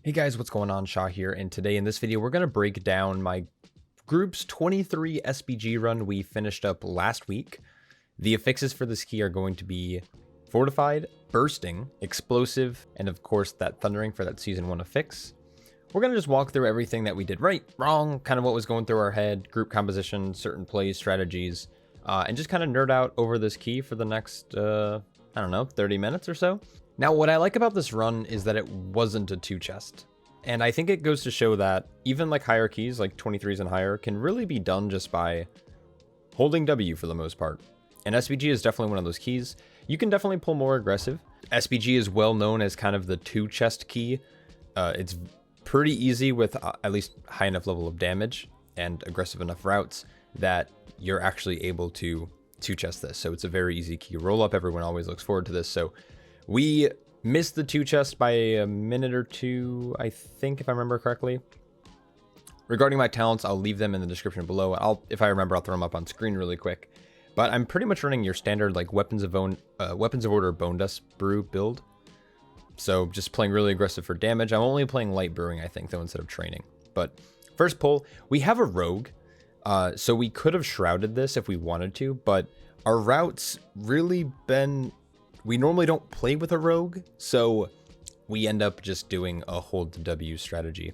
Hey guys, what's going on? Shaw here, and today in this video we're going to break down my group's 23 SBG run we finished up last week. The affixes for this key are going to be Fortified, Bursting, Explosive, and of course that Thundering for that Season 1 affix. We're going to just walk through everything that we did right, wrong, kind of what was going through our head, group composition, certain plays, strategies, and just kind of nerd out over this key for the next, I don't know, 30 minutes or so. Now, what I like about this run is that it wasn't a 2-chest. And I think it goes to show that even like higher keys, like 23s and higher, can really be done just by holding W for the most part. And SBG is definitely one of those keys. You can definitely pull more aggressive. SBG is well known as kind of the 2-chest key. It's pretty easy with at least high enough level of damage and aggressive enough routes that you're actually able to 2-chest this. So it's a very easy key roll up. Everyone always looks forward to this. So we missed the 2-chest by a minute or two, I think, if I remember correctly. Regarding my talents, I'll leave them in the description below. If I remember, I'll throw them up on screen really quick. But I'm pretty much running your standard like Weapons of Order Bone Dust Brew build. So just playing really aggressive for damage. I'm only playing light brewing, I think, though, instead of training. But first pull, we have a rogue. So we could have shrouded this if we wanted to, but our routes really been... We normally don't play with a rogue, so we end up just doing a hold to W strategy.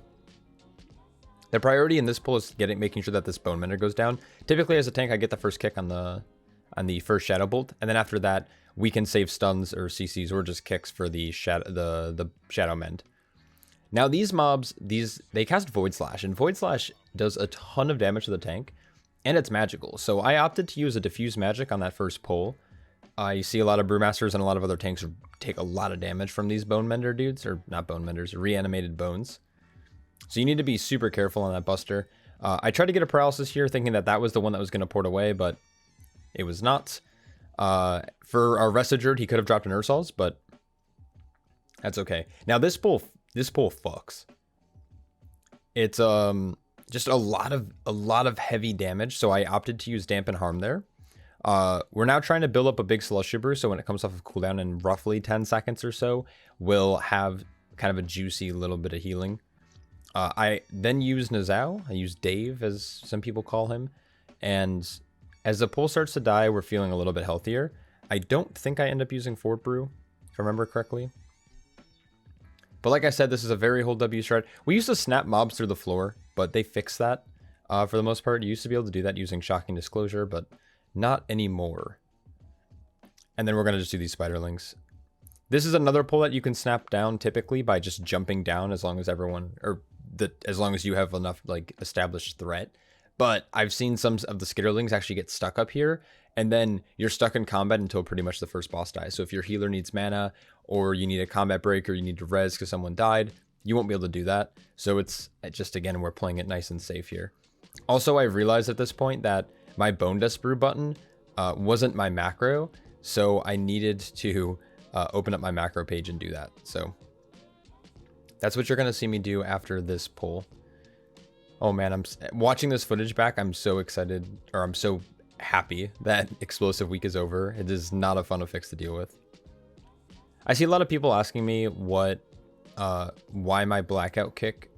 The priority in this pull is making sure that this Bone Mender goes down. Typically, as a tank, I get the first kick on the first Shadow Bolt, and then after that, we can save stuns or CCs or just kicks for the Shadow Mend. Now, these mobs, they cast Void Slash, and Void Slash does a ton of damage to the tank, and it's magical. So I opted to use a Diffuse Magic on that first pull. You see a lot of Brewmasters and a lot of other tanks take a lot of damage from these Bone Mender dudes, or not Bone Menders, reanimated bones. So you need to be super careful on that Buster. I tried to get a Paralysis here thinking that that was the one that was going to port away, but it was not. For our Rested, he could have dropped an Ner'zhul, but that's okay. Now this pull fucks. It's just a lot of heavy damage, so I opted to use Dampen Harm there. We're now trying to build up a big Celestial Brew, so when it comes off of cooldown in roughly 10 seconds or so, we'll have kind of a juicy little bit of healing. I then use Ner'zhul. I use Dave, as some people call him. And as the pull starts to die, we're feeling a little bit healthier. I don't think I end up using Fort Brew, if I remember correctly. But like I said, this is a very hold W strat. We used to snap mobs through the floor, but they fixed that for the most part. You used to be able to do that using Shocking Disclosure, but not anymore. And then we're going to just do these spiderlings. This is another pull that you can snap down typically by just jumping down as long as as long as you have enough like established threat. But I've seen some of the skitterlings actually get stuck up here, and then you're stuck in combat until pretty much the first boss dies. So if your healer needs mana, or you need a combat break, or you need to res because someone died, you won't be able to do that. So it's just, again, we're playing it nice and safe here. Also, I've realized at this point that my Bone Dust Brew button wasn't my macro, so I needed to open up my macro page and do that. So that's what you're going to see me do after this pull. Oh man, I'm watching this footage back. I'm so excited, or I'm so happy that Explosive Week is over. It is not a fun affix to deal with. I see a lot of people asking me why my Blackout Kick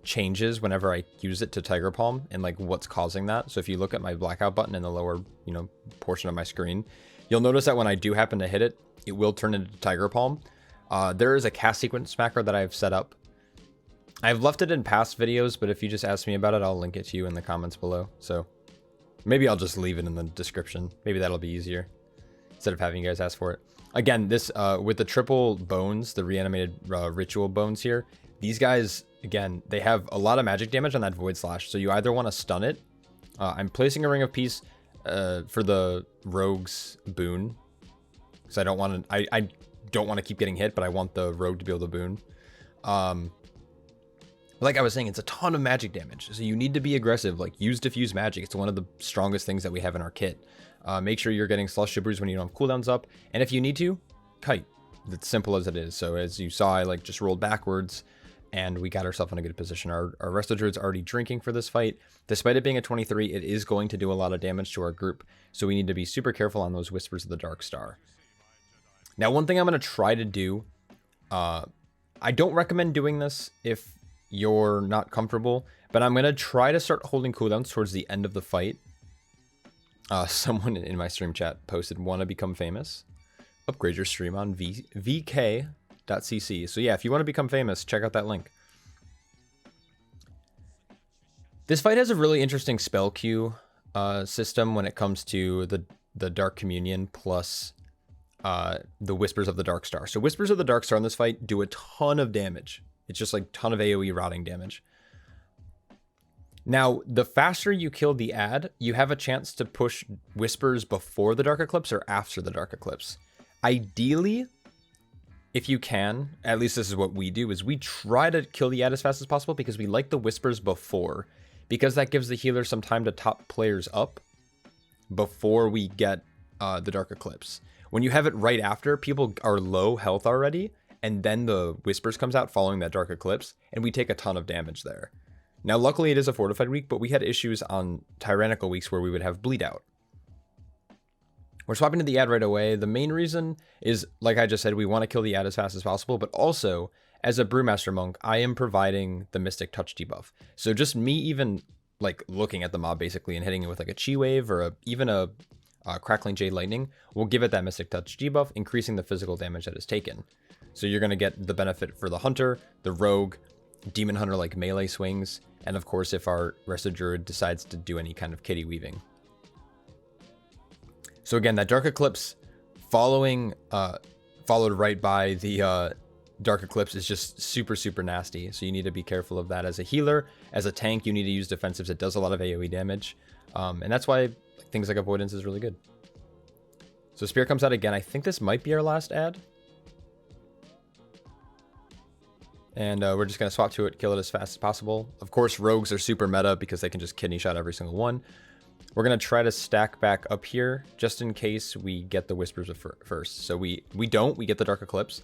changes whenever I use it to Tiger Palm, and like what's causing that. So if you look at my blackout button in the lower, portion of my screen, you'll notice that when I do happen to hit it, it will turn into Tiger Palm. There is a cast sequence macro that I've set up. I've left it in past videos, but if you just ask me about it, I'll link it to you in the comments below. So maybe I'll just leave it in the description. Maybe that'll be easier instead of having you guys ask for it. Again, this with the triple bones, the reanimated ritual bones here, these guys, again, they have a lot of magic damage on that Void Slash, so you either want to stun it. I'm placing a Ring of Peace for the Rogue's boon, because I don't want to keep getting hit, but I want the Rogue to be able to boon. Like I was saying, it's a ton of magic damage, so you need to be aggressive. Like, use Diffuse Magic. It's one of the strongest things that we have in our kit. Make sure you're getting Celestial Brews when you don't have cooldowns up, and if you need to, kite. It's simple as it is. So as you saw, I just rolled backwards, and we got ourselves in a good position. Our Rested Druid's already drinking for this fight. Despite it being a 23, it is going to do a lot of damage to our group, so we need to be super careful on those Whispers of the Dark Star. Now, one thing I'm going to try to do I don't recommend doing this if you're not comfortable, but I'm going to try to start holding cooldowns towards the end of the fight. Someone in my stream chat posted, "Want to become famous? Upgrade your stream on vk.cc." So yeah, if you want to become famous, check out that link. This fight has a really interesting spell queue system when it comes to the Dark Communion plus the Whispers of the Dark Star. So Whispers of the Dark Star in this fight do a ton of damage. It's just like ton of AoE rotting damage. Now, the faster you kill the ad, you have a chance to push Whispers before the Dark Eclipse or after the Dark Eclipse. Ideally, if you can, at least this is what we do, is we try to kill the ad as fast as possible because we like the Whispers before, because that gives the healer some time to top players up before we get the Dark Eclipse. When you have it right after, people are low health already, and then the Whispers comes out following that Dark Eclipse, and we take a ton of damage there. Now, luckily it is a fortified week, but we had issues on tyrannical weeks where we would have bleed out. We're swapping to the ad right away. The main reason is, like I just said, we want to kill the ad as fast as possible, but also, as a Brewmaster monk, I am providing the Mystic Touch debuff. So just me even like looking at the mob basically and hitting it with like a Chi Wave or even a Crackling Jade Lightning will give it that Mystic Touch debuff, increasing the physical damage that is taken. So you're going to get the benefit for the Hunter, the Rogue, Demon Hunter like melee swings, and of course if our Rested Druid decides to do any kind of kitty weaving. So again, that Dark Eclipse followed right by the Dark Eclipse is just super, super nasty. So you need to be careful of that as a healer. As a tank, you need to use defensives. It does a lot of AoE damage. And that's why things like Avoidance is really good. So Spear comes out again. I think this might be our last ad. And we're just going to swap to it, kill it as fast as possible. Of course, rogues are super meta because they can just kidney shot every single one. We're going to try to stack back up here just in case we get the Whispers first. So we get the Dark Eclipse.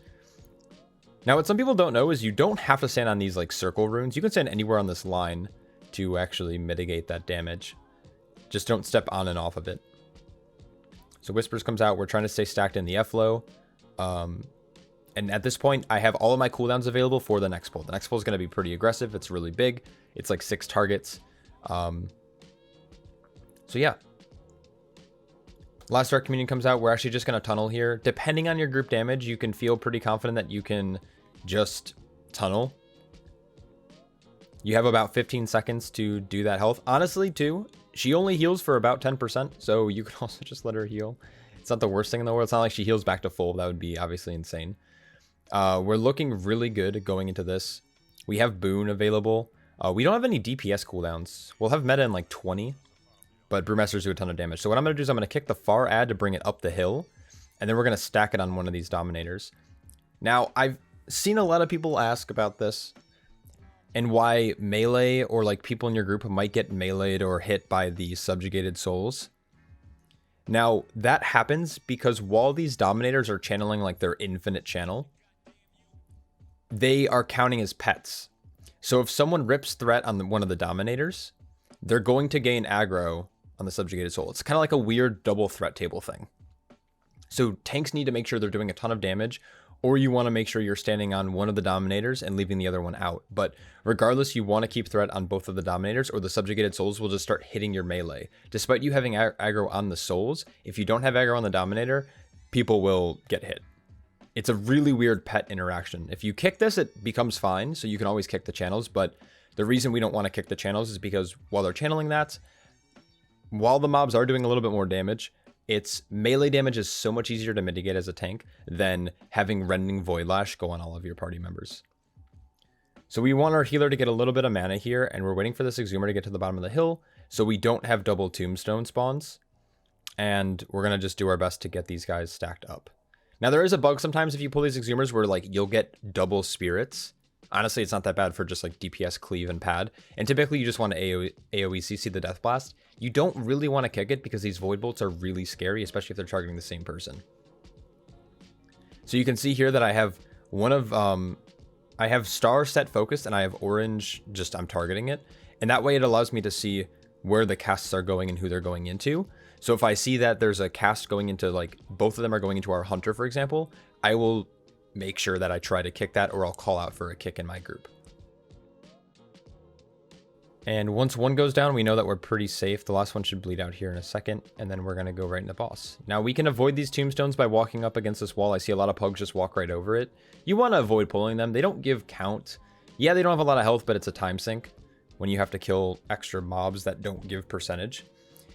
Now, what some people don't know is you don't have to stand on these like circle runes. You can stand anywhere on this line to actually mitigate that damage. Just don't step on and off of it. So Whispers comes out. We're trying to stay stacked in the F-Low. And at this point, I have all of my cooldowns available for the next pull. The next pull is going to be pretty aggressive. It's really big. It's like 6 targets. So yeah. Last Dark Communion comes out. We're actually just going to tunnel here. Depending on your group damage, you can feel pretty confident that you can just tunnel. You have about 15 seconds to do that health. Honestly, too, she only heals for about 10%, so you can also just let her heal. It's not the worst thing in the world. It's not like she heals back to full. That would be obviously insane. We're looking really good going into this. We have Boon available. We don't have any DPS cooldowns. We'll have meta in like 20, but Brewmasters do a ton of damage. So what I'm going to do is I'm going to kick the far ad to bring it up the hill, and then we're going to stack it on one of these Dominators. Now, I've seen a lot of people ask about this and why melee or like people in your group might get meleeed or hit by the subjugated souls. Now, that happens because while these Dominators are channeling like their infinite channel, they are counting as pets. So if someone rips threat on one of the Dominators, they're going to gain aggro on the subjugated soul. It's kind of like a weird double threat table thing. So tanks need to make sure they're doing a ton of damage, or you want to make sure you're standing on one of the Dominators and leaving the other one out. But regardless, you want to keep threat on both of the Dominators, or the subjugated souls will just start hitting your melee. Despite you having aggro on the souls, if you don't have aggro on the Dominator, people will get hit. It's a really weird pet interaction. If you kick this, it becomes fine, so you can always kick the channels, but the reason we don't want to kick the channels is because while they're channeling that, while the mobs are doing a little bit more damage, its melee damage is so much easier to mitigate as a tank than having Rending Voidlash go on all of your party members. So we want our healer to get a little bit of mana here, and we're waiting for this Exhumer to get to the bottom of the hill, so we don't have double Tombstone spawns, and we're going to just do our best to get these guys stacked up. Now, there is a bug sometimes if you pull these Exhumers where like you'll get double spirits. Honestly, it's not that bad for just like DPS cleave and pad. And typically you just want to AoE CC the Death Blast. You don't really want to kick it because these Void Bolts are really scary, especially if they're targeting the same person. So you can see here that I have I have star set focused and I have orange just I'm targeting it. And that way it allows me to see where the casts are going and who they're going into. So if I see that there's a cast going into like both of them are going into our Hunter, for example, I will make sure that I try to kick that, or I'll call out for a kick in my group. And once one goes down, we know that we're pretty safe. The last one should bleed out here in a second, and then we're going to go right into boss. Now, we can avoid these tombstones by walking up against this wall. I see a lot of pugs just walk right over it. You want to avoid pulling them. They don't give count. Yeah, they don't have a lot of health, but it's a time sink when you have to kill extra mobs that don't give percentage.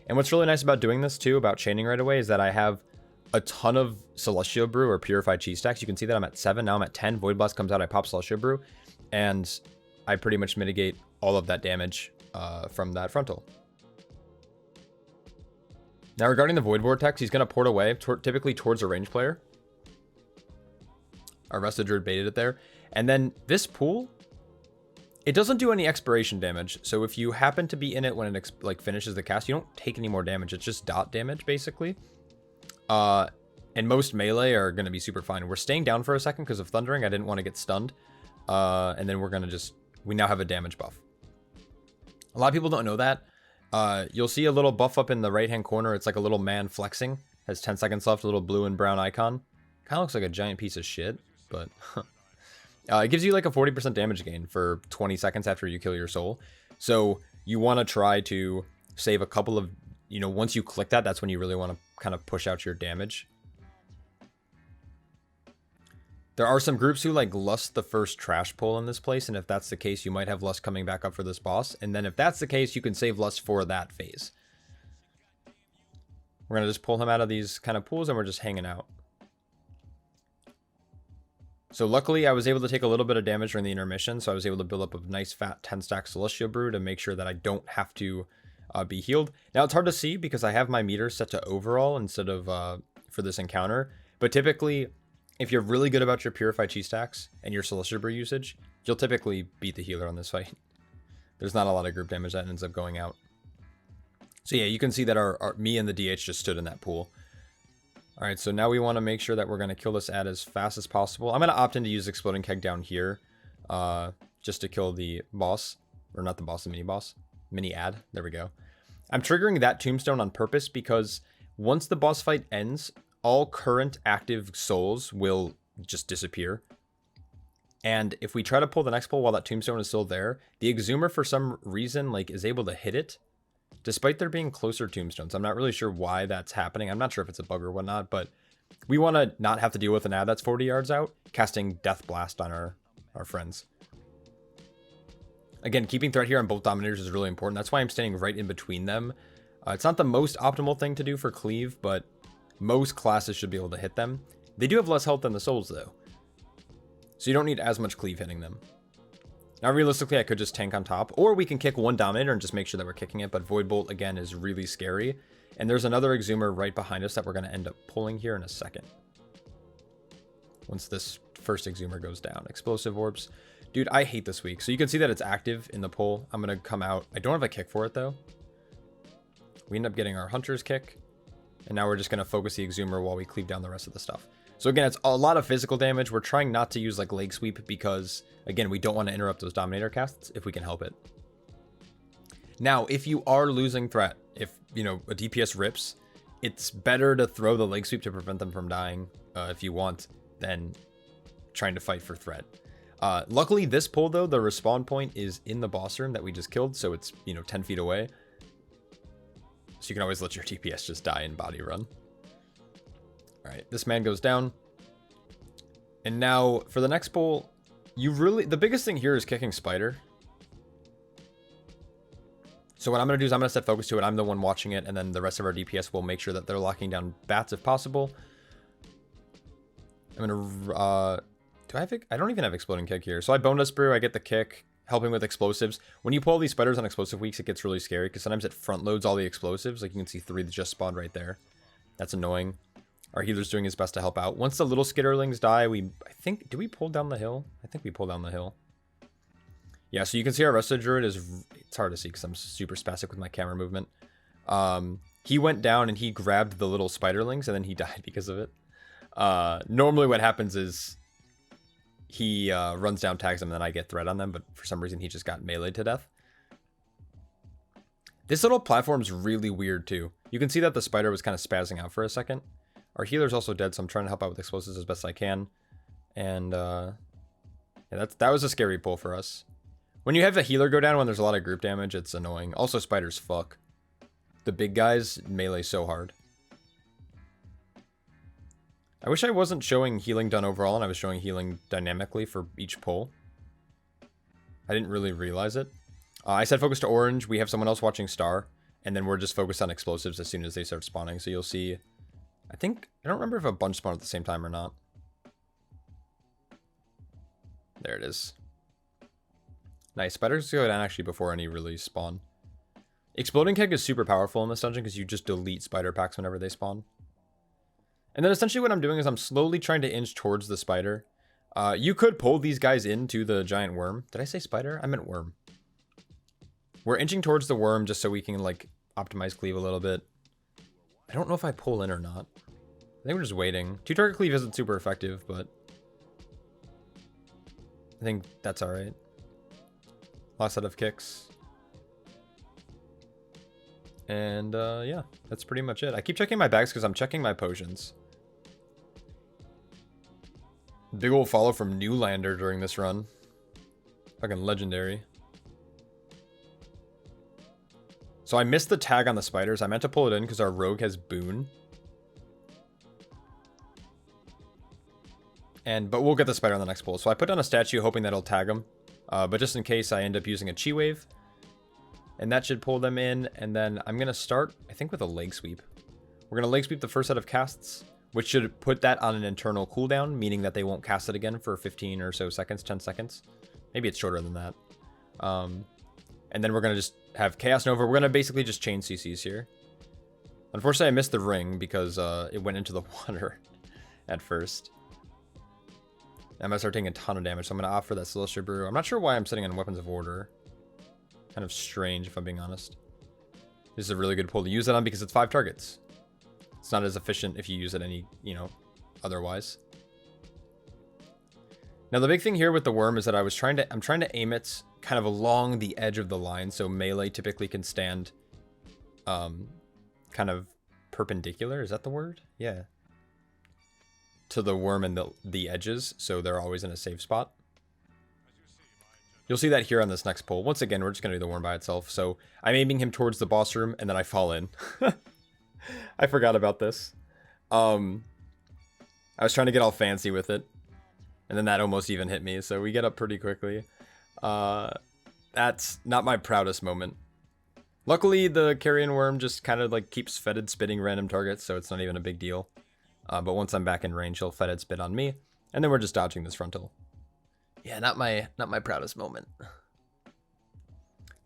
And what's really nice about doing this, too, about chaining right away, is that I have a ton of Celestial Brew or Purified Cheese Stacks. You can see that I'm at 7. Now I'm at 10. Void Blast comes out, I pop Celestial Brew, and I pretty much mitigate all of that damage from that frontal. Now, regarding the Void Vortex, he's going to port away, typically towards a range player. Our Rested Druid baited it there. And then this pool, it doesn't do any expiration damage. So if you happen to be in it when it like finishes the cast, you don't take any more damage. It's just dot damage, basically. And most melee are going to be super fine. We're staying down for a second because of Thundering. I didn't want to get stunned. And then we're going to we now have a damage buff. A lot of people don't know that. You'll see a little buff up in the right-hand corner. It's like a little man flexing. Has 10 seconds left, a little blue and brown icon. Kind of looks like a giant piece of shit, but it gives you like a 40% damage gain for 20 seconds after you kill your soul. So you want to try to save a couple of, once you click that, that's when you really want to kind of push out your damage. There are some groups who like lust the first trash pull in this place, and if that's the case, you might have lust coming back up for this boss. And then if that's the case, you can save lust for that phase. We're going to just pull him out of these kind of pools, and we're just hanging out. So luckily, I was able to take a little bit of damage during the intermission, so I was able to build up a nice fat 10-stack Celestial Brew to make sure that I don't have to be healed. Now, it's hard to see because I have my meter set to overall instead of for this encounter, but typically, if you're really good about your Purified Cheese Stacks and your Celestial Brew usage, you'll typically beat the healer on this fight. There's not a lot of group damage that ends up going out. So yeah, you can see that me and the DH just stood in that pool. All right, so now we want to make sure that we're going to kill this ad as fast as possible. I'm going to opt in to use Exploding Keg down here just to kill the boss. Or not the boss, the mini-boss. Mini-ad. There we go. I'm triggering that tombstone on purpose because once the boss fight ends, all current active souls will just disappear. And if we try to pull the next pull while that tombstone is still there, the Exhumer for some reason like is able to hit it, despite there being closer tombstones. I'm not really sure why that's happening. I'm not sure if it's a bug or whatnot, but we want to not have to deal with an ad that's 40 yards out, casting Death Blast on our friends. Again, keeping threat here on both Dominators is really important. That's why I'm standing right in between them. It's not the most optimal thing to do for Cleave, but most classes should be able to hit them. They do have less health than the souls, though. So you don't need as much Cleave hitting them. Now, realistically, I could just tank on top. Or we can kick one Dominator and just make sure that we're kicking it. But Void Bolt, again, is really scary. And there's another Exhumer right behind us that we're going to end up pulling here in a second. Once this first Exhumer goes down. Explosive Orbs. Dude, I hate this week. So you can see that it's active in the pull. I'm going to come out. I don't have a kick for it, though. We end up getting our Hunter's Kick. And now we're just going to focus the Exhumer while we cleave down the rest of the stuff. So again, it's a lot of physical damage. We're trying not to use like Leg Sweep because, again, we don't want to interrupt those Dominator casts if we can help it. Now, if you are losing threat, if, a DPS rips, it's better to throw the Leg Sweep to prevent them from dying if you want than trying to fight for threat. Luckily, this pull, though, the respawn point is in the boss room that we just killed, so it's, 10 feet away. So you can always let your DPS just die in body run. Alright, this man goes down. And now, for the next pull, the biggest thing here is kicking Spider. So what I'm going to do is I'm going to set focus to it. I'm the one watching it, and then the rest of our DPS will make sure that they're locking down bats if possible. I'm going to, I don't even have Exploding Kick here. So I Boneless Brew, I get the kick. Helping with explosives. When you pull these spiders on explosive weeks, it gets really scary because sometimes it front loads all the explosives. Like you can see 3 that just spawned right there. That's annoying. Our healer's doing his best to help out. Once the little skitterlings die, do we pull down the hill? I think we pull down the hill. Yeah, so you can see our Rested Druid it's hard to see because I'm super spastic with my camera movement. He went down and he grabbed the little spiderlings and then he died because of it. Normally what happens is he runs down, tags them, and then I get threat on them, but for some reason he just got meleeed to death. This little platform's really weird too. You can see that the spider was kind of spazzing out for a second. Our healer's also dead, so I'm trying to help out with explosives as best I can. And yeah, that was a scary pull for us. When you have a healer go down when there's a lot of group damage, it's annoying. Also, spiders fuck. The big guys melee so hard. I wish I wasn't showing healing done overall and I was showing healing dynamically for each pull. I didn't really realize it. I said focus to orange. We have someone else watching star. And then we're just focused on explosives as soon as they start spawning. So you'll see... I don't remember if a bunch spawned at the same time or not. There it is. Nice. Spiders go down actually before any really spawn. Exploding Keg is super powerful in this dungeon because you just delete spider packs whenever they spawn. And then essentially what I'm doing is I'm slowly trying to inch towards the spider. You could pull these guys into the giant worm. Did I say spider? I meant worm. We're inching towards the worm just so we can like optimize cleave a little bit. I don't know if I pull in or not. I think we're just waiting. 2-target cleave isn't super effective, but I think that's all right. Last set of kicks. And yeah, that's pretty much it. I keep checking my bags because I'm checking my potions. Big ol' follow from Newlander during this run. Fucking legendary. So I missed the tag on the spiders. I meant to pull it in because our rogue has boon. But we'll get the spider on the next pull. So I put down a statue hoping that it'll tag him. But just in case, I end up using a chi wave. And that should pull them in. And then I'm going to start, I think, with a leg sweep. We're going to leg sweep the first set of casts, which should put that on an internal cooldown, meaning that they won't cast it again for 15 or so seconds, 10 seconds. Maybe it's shorter than that. And then we're going to just have Chaos Nova. We're going to basically just chain CCs here. Unfortunately, I missed the ring because it went into the water at first. I'm going to start taking a ton of damage, so I'm going to opt for that Celestial Brew. I'm not sure why I'm sitting on Weapons of Order. Kind of strange, if I'm being honest. This is a really good pull to use it on because it's 5 targets. It's not as efficient if you use it any, otherwise. Now, the big thing here with the worm is that I'm trying to aim it kind of along the edge of the line, so melee typically can stand kind of perpendicular. Is that the word? Yeah. To the worm and the edges, so they're always in a safe spot. You'll see that here on this next pull. Once again, we're just going to do the worm by itself. So I'm aiming him towards the boss room, and then I fall in. I forgot about this. I was trying to get all fancy with it, and then that almost even hit me, so we get up pretty quickly. That's not my proudest moment. Luckily, the carrion worm just kind of like keeps fetid spitting random targets, so it's not even a big deal. But once I'm back in range, he'll fetid spit on me, and then we're just dodging this frontal. Yeah, not my proudest moment.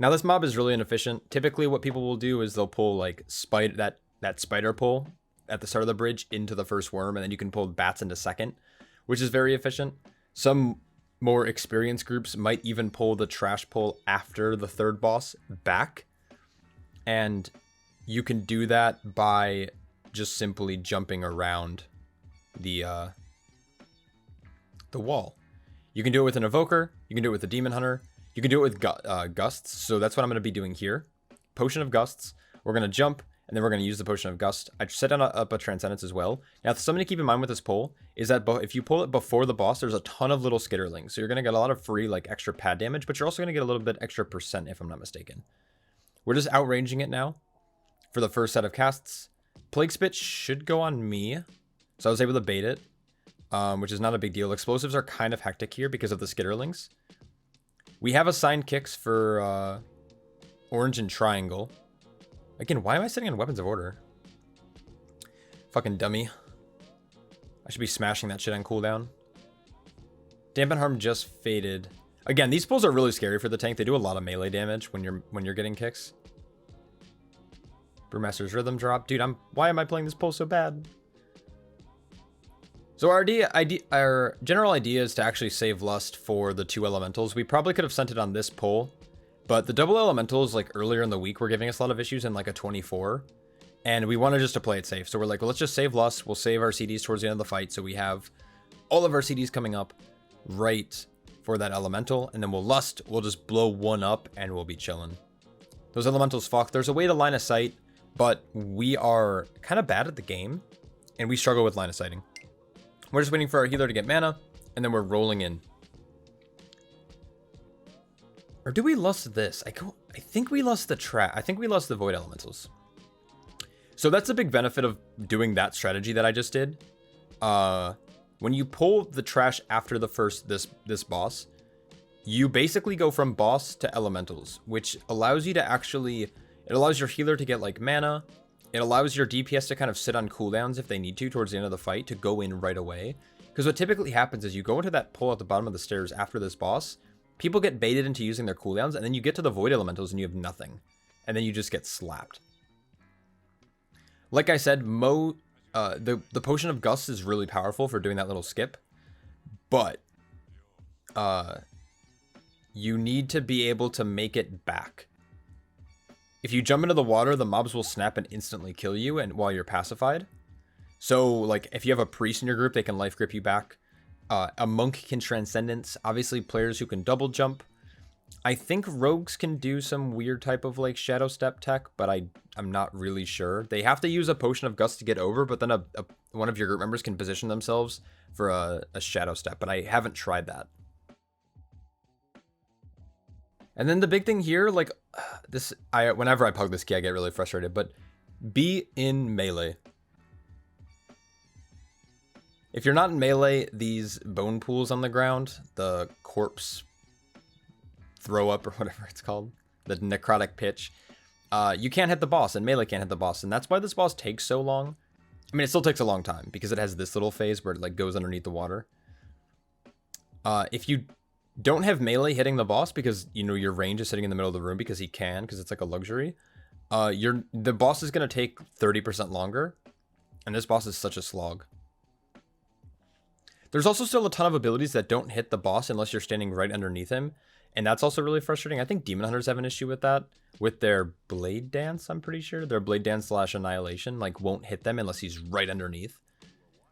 Now this mob is really inefficient. Typically, what people will do is they'll pull like that spider pull at the start of the bridge into the first worm, and then you can pull bats into second, which is very efficient. Some more experienced groups might even pull the trash pull after the third boss back, and you can do that by just simply jumping around the wall. You can do it with an evoker, you can do it with a demon hunter, you can do it with gusts. So that's what I'm going to be doing here. Potion of gusts. We're going to jump, and then we're going to use the potion of gust. I set up a transcendence as well. Now, something to keep in mind with this pull is that if you pull it before the boss, there's a ton of little skitterlings. So you're going to get a lot of free like extra pad damage, but you're also going to get a little bit extra percent if I'm not mistaken. We're just outranging it now for the first set of casts. Plague Spit should go on me, so I was able to bait it, which is not a big deal. Explosives are kind of hectic here because of the skitterlings. We have assigned kicks for orange and triangle. Again, why am I sitting on Weapons of Order? Fucking dummy. I should be smashing that shit on cooldown. Dampen Harm just faded. Again, these pulls are really scary for the tank. They do a lot of melee damage when you're getting kicks. Brewmaster's Rhythm Drop. Dude, why am I playing this pull so bad? So our general idea is to actually save Lust for the 2 elementals. We probably could have sent it on this pull, but the double elementals like earlier in the week were giving us a lot of issues in like a 24, and we wanted just to play it safe. So we're like, well, let's just save Lust. We'll save our CDs towards the end of the fight, so we have all of our CDs coming up right for that elemental, and then we'll Lust. We'll just blow one up, and we'll be chilling. Those elementals fuck. There's a way to line of sight, but we are kind of bad at the game, and we struggle with line of sighting. We're just waiting for our healer to get mana, And then we're rolling in. Or do we lust this? I think we lust the I think we lust the Void Elementals. So that's a big benefit of doing that strategy that I just did. When you pull the trash after the first this boss, you basically go from boss to elementals, which allows you to actually, it allows your healer to get like mana. It allows your DPS to kind of sit on cooldowns if they need to towards the end of the fight to go in right away. Because what typically happens is you go into that pull at the bottom of the stairs after this boss, people get baited into using their cooldowns, and then you get to the Void Elementals and you have nothing. And then you just get slapped. Like I said, the Potion of Gust is really powerful for doing that little skip. But you need to be able to make it back. If you jump into the water, the mobs will snap and instantly kill you and while you're pacified. So, like, if you have a priest in your group, they can life grip you back. A monk can transcendence. Obviously, players who can double jump. I think rogues can do some weird type of, like, shadow step tech, but I'm not really sure. They have to use a Potion of Gust to get over, but then one of your group members can position themselves for a shadow step, but I haven't tried that. And then the big thing here, like, whenever I pug this key, I get really frustrated, but be in melee. If you're not in melee, these bone pools on the ground, the corpse throw up or whatever it's called, the necrotic pitch, you can't hit the boss, and melee can't hit the boss, and that's why this boss takes so long. I mean, it still takes a long time because it has this little phase where it like goes underneath the water. If you don't have melee hitting the boss because, you know, your range is sitting in the middle of the room because he can, because it's like a luxury, the boss is going to take 30% longer, and this boss is such a slog. There's also still a ton of abilities that don't hit the boss unless you're standing right underneath him, and that's also really frustrating. I think Demon Hunters have an issue with that, with their Blade Dance, I'm pretty sure. Their Blade Dance / Annihilation, like, won't hit them unless he's right underneath.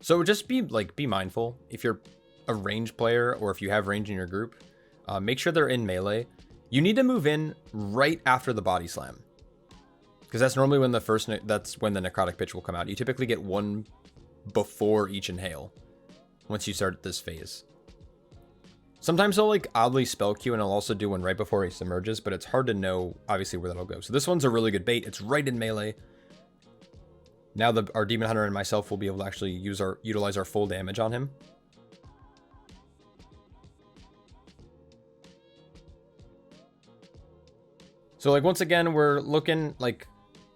So just be mindful. If you're a range player, or if you have range in your group, make sure they're in melee. You need to move in right after the body slam, because that's normally when that's when the necrotic pitch will come out. You typically get one before each inhale once you start this phase. Sometimes he'll like oddly spell queue, and he'll also do one right before he submerges, but it's hard to know obviously where that'll go. So this one's a really good bait. It's right in melee. Now our Demon Hunter and myself will be able to actually utilize our full damage on him. So, like, once again, we're looking, like,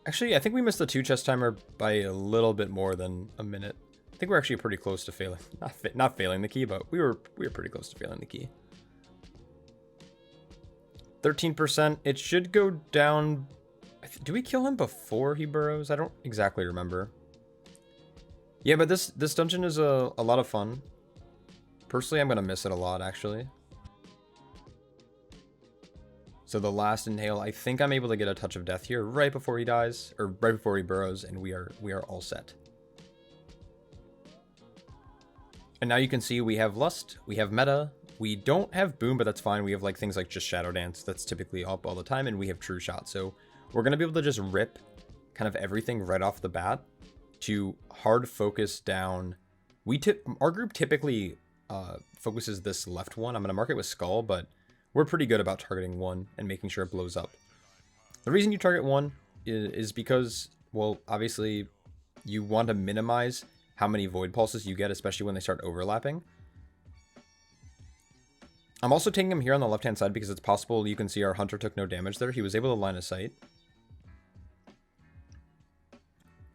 actually, I think we missed the 2 chest timer by a little bit more than a minute. I think we're actually pretty close to failing. Not failing the key, but we were pretty close to failing the key. 13%. It should go down. Do we kill him before he burrows? I don't exactly remember. Yeah, but this dungeon is a lot of fun. Personally, I'm going to miss it a lot, actually. So the last inhale, I think I'm able to get a touch of death here right before he dies, or right before he burrows, and we are all set. And now you can see we have Lust, we have Meta, we don't have Boom, but that's fine. We have like things like just Shadow Dance that's typically up all the time, and we have True Shot. So we're going to be able to just rip kind of everything right off the bat to hard focus down. Our group typically focuses this left one. I'm going to mark it with Skull, but we're pretty good about targeting one and making sure it blows up. The reason you target one is because, well, obviously you want to minimize how many void pulses you get, especially when they start overlapping. I'm also taking him here on the left-hand side because it's possible you can see our hunter took no damage there. He was able to line of sight.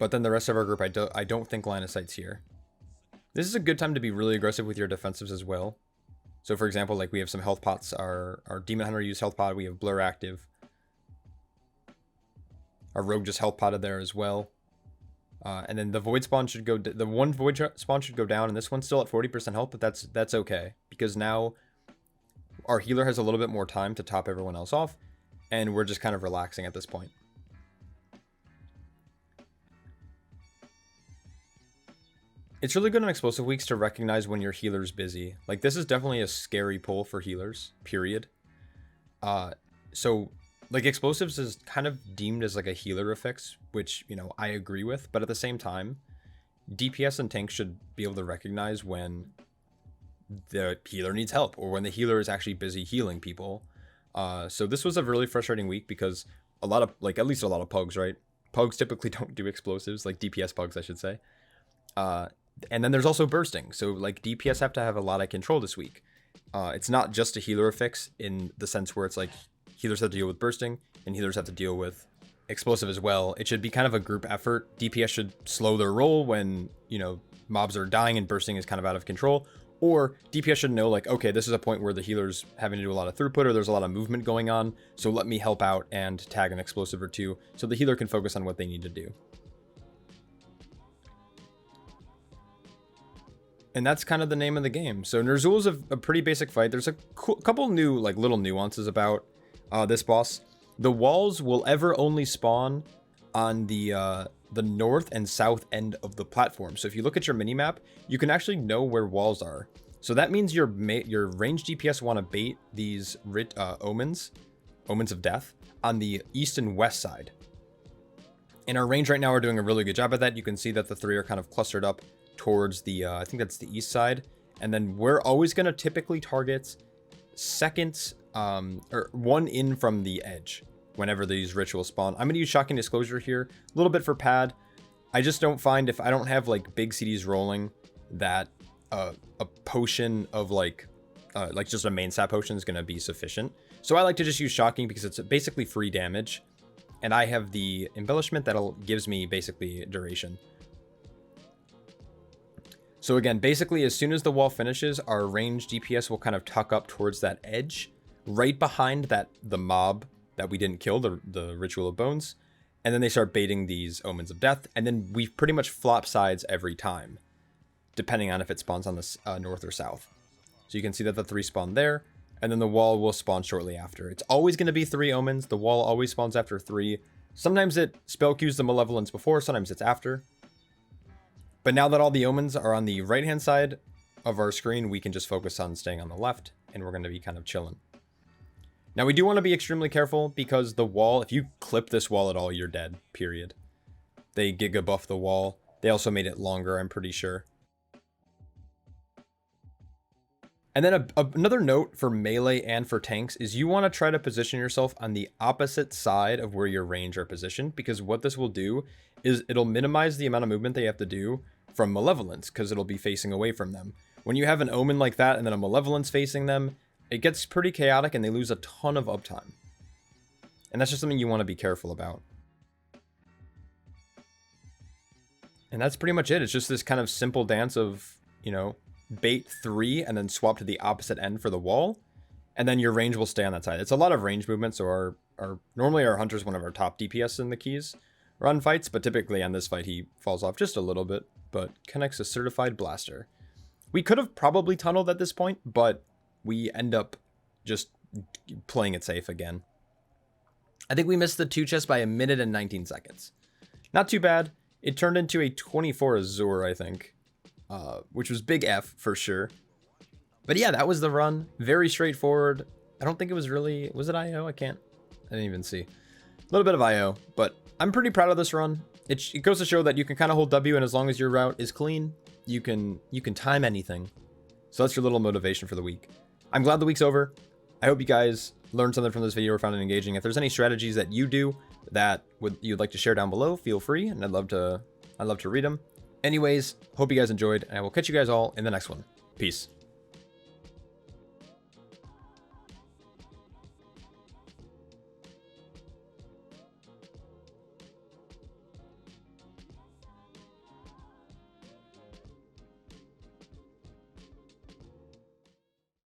But then the rest of our group, I don't think line of sight's here. This is a good time to be really aggressive with your defensives as well. So for example, like we have some health pots. Our Demon Hunter used health pot. We have Blur active. Our Rogue just health potted there as well. And then the Void Spawn should go. The one Void Spawn should go down, and this one's still at 40% health, but that's okay because now our healer has a little bit more time to top everyone else off, and we're just kind of relaxing at this point. It's really good on explosive weeks to recognize when your healer's busy. Like, this is definitely a scary pull for healers, period. So, like, explosives is kind of deemed as, like, a healer affix, which, you know, I agree with. But at the same time, DPS and tanks should be able to recognize when the healer needs help or when the healer is actually busy healing people. So this was a really frustrating week because a lot of, like, at least a lot of pugs, right? Pugs typically don't do explosives, like DPS pugs, I should say. And then there's also bursting. So like DPS have to have a lot of control this week. It's not just a healer fix in the sense where it's like healers have to deal with bursting and healers have to deal with explosive as well. It should be kind of a group effort. DPS should slow their roll when, you know, mobs are dying and bursting is kind of out of control. Or DPS should know, like, okay, this is a point where the healer's having to do a lot of throughput or there's a lot of movement going on. So let me help out and tag an explosive or two so the healer can focus on what they need to do. And that's kind of the name of the game. So Ner'zhul is a pretty basic fight. There's a couple new, like, little nuances about this boss. The walls will ever only spawn on the north and south end of the platform. So if you look at your minimap, you can actually know where walls are. So that means your ranged DPS want to bait these omens of death, on the east and west side. And our range right now are doing a really good job at that. You can see that the three are kind of clustered up towards the, I think that's the east side. And then we're always going to typically target second, or one in from the edge whenever these rituals spawn. I'm going to use Shocking Disclosure here, a little bit for pad. I just don't find, if I don't have like big CDs rolling, that a potion of like just a main stat potion is going to be sufficient. So I like to just use Shocking because it's basically free damage. And I have the embellishment that gives me basically duration. So again, basically as soon as the wall finishes, our ranged DPS will kind of tuck up towards that edge, right behind the mob that we didn't kill, the Ritual of Bones. And then they start baiting these Omens of Death. And then we pretty much flop sides every time, depending on if it spawns on the north or south. So you can see that the three spawn there, and then the wall will spawn shortly after. It's always going to be 3 Omens. The wall always spawns after 3. Sometimes it spell queues the Malevolence before, sometimes it's after. But now that all the Omens are on the right-hand side of our screen, we can just focus on staying on the left, and we're going to be kind of chilling. Now, we do want to be extremely careful because the wall, if you clip this wall at all, you're dead, period. They giga buff the wall. They also made it longer, I'm pretty sure. And then another note for melee and for tanks is you want to try to position yourself on the opposite side of where your range are positioned, because what this will do is it'll minimize the amount of movement they have to do from Malevolence, because it'll be facing away from them. When you have an Omen like that and then a Malevolence facing them, it gets pretty chaotic and they lose a ton of uptime. And that's just something you want to be careful about. And that's pretty much it. It's just this kind of simple dance of, you know, bait 3 and then swap to the opposite end for the wall. And then your range will stay on that side. It's a lot of range movement, so normally our Hunter's one of our top DPS in the keys run fights, but typically on this fight he falls off just a little bit, but connects a Certified Blaster. We could have probably tunneled at this point, but we end up just playing it safe again. I think we missed the 2 chests by 1 minute and 19 seconds. Not too bad. It turned into a 24 Azure, I think, which was big F for sure. But yeah, that was the run. Very straightforward. I don't think it was really... Was it IO? I didn't even see. A little bit of IO, but I'm pretty proud of this run. It goes to show that you can kind of hold W, and as long as your route is clean, you can time anything. So that's your little motivation for the week. I'm glad the week's over. I hope you guys learned something from this video or found it engaging. If there's any strategies that you do that you'd like to share down below, feel free, and I'd love to read them. Anyways, hope you guys enjoyed, and I will catch you guys all in the next one. Peace.